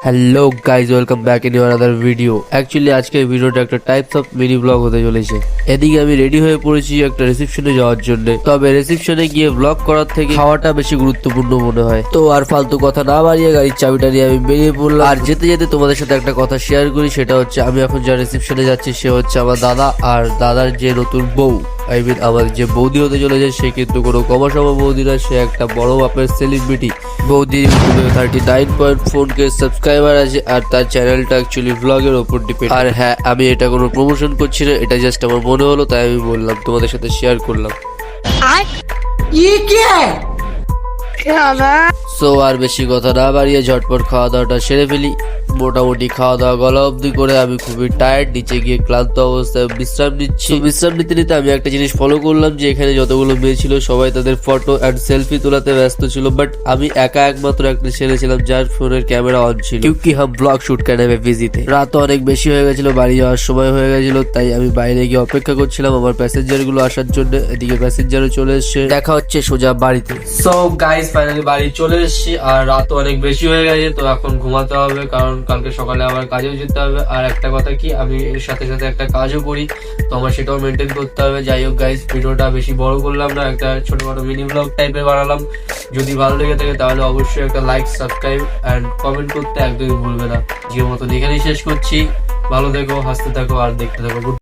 Hello guys, welcome back in your other video. Actually আজকে ভিডিওটা একটা টাইপস অফ মিনি ব্লগ হতে চলেছে। এদিকে আমি রেডি হয়ে পড়েছি একটা রিসেপশনে যাওয়ার জন্য। তবে রিসেপশনে গিয়ে ব্লগ করার থেকে খাওয়াটা বেশি গুরুত্বপূর্ণ মনে হয়। তো আর ফালতু কথা না বাড়িয়ে গাড়ির চাবিটা নিয়ে আমি বেরিয়ে পড়লাম। আর যেতে যেতে তোমাদের সাথে একটা কথা শেয়ার করি, সেটা হচ্ছে আমি এখন যা রিসেপশনে যাচ্ছি সে হচ্ছে আমার দাদা, আর দাদার যে নতুন বউ, আই মিন আমার যে বৌদি হতে চলেছে, সে কিন্তু কোনো কমাসম বৌদি না, সে একটা বড় মাপের সেলিব্রিটি। বৌদি ইউটিউবে 39.4K সাবস্ক্রাইবার আছে, আর তার চ্যানেলটা অ্যাকচুয়ালি ব্লগের ওপর ডিপেন্ড। আর হ্যাঁ, আমি এটা কোনো প্রমোশন করছি না, এটা জাস্ট আমার মনে হলো তাই আমি বললাম, তোমাদের সাথে শেয়ার করলাম। সো আর বেশি কথা না বাড়িয়ে ঝটপট খাওয়া দাওয়াটা সেরে ফেলি। মোটামুটি খাওয়া দাওয়া গলা অবধি করে আমি খুবই টায়ার্ড, নিচে গিয়ে ক্লান্ত অবস্থায় বিশ্রাম নিচ্ছি। বিশ্রাম নিতে নিতে আমি একটা জিনিস ফলো করলাম যে এখানে যতগুলো মেয়ে ছিল সবাই তাদের ফটো অ্যান্ড সেলফি তোলাতে ব্যস্ত ছিল, বাট আমি একমাত্র একটা ছেলে ছিলাম যার ফোনের ক্যামেরা অন ছিল, কিউকি হাম ব্লগ শুট করনে মে বিজি থে। রাত অনেক বেশি হয়ে গেছিল, বাড়ি যাওয়ার সময় হয়ে গেছিল, তাই আমি বাইরে গিয়ে অপেক্ষা করছিলাম আমার প্যাসেঞ্জার গুলো আসার জন্য। এদিকে প্যাসেঞ্জারও চলে এসছে, দেখা হচ্ছে সোজা বাড়িতে। সো গাইস, ফাইনালি বাড়ি চলে এসেছি, আর রাত অনেক বেশি হয়ে গেছে, তো এখন ঘুমাতে হবে, কারণ কালকে সকালে আবার কাজেও যেতে হবে। আর একটা কথা কি, আমি এর সাথে সাথে একটা কাজও করি, তো আমার সেটাও মেনটেন করতে হবে। যাই হোক গাইস, ভিডিওটা বেশি বড় করলাম না, একটা ছোটখাটো মিনি ব্লগ টাইপের বানালাম। যদি ভালো লেগে থাকে তাহলে অবশ্যই একটা লাইক, সাবস্ক্রাইব অ্যান্ড কমেন্ট করতে একদমই ভুলবে না। আজকের মতো এখানেই শেষ করছি। ভালো থেকো, হাসতে থাকো আর দেখতে থাকো।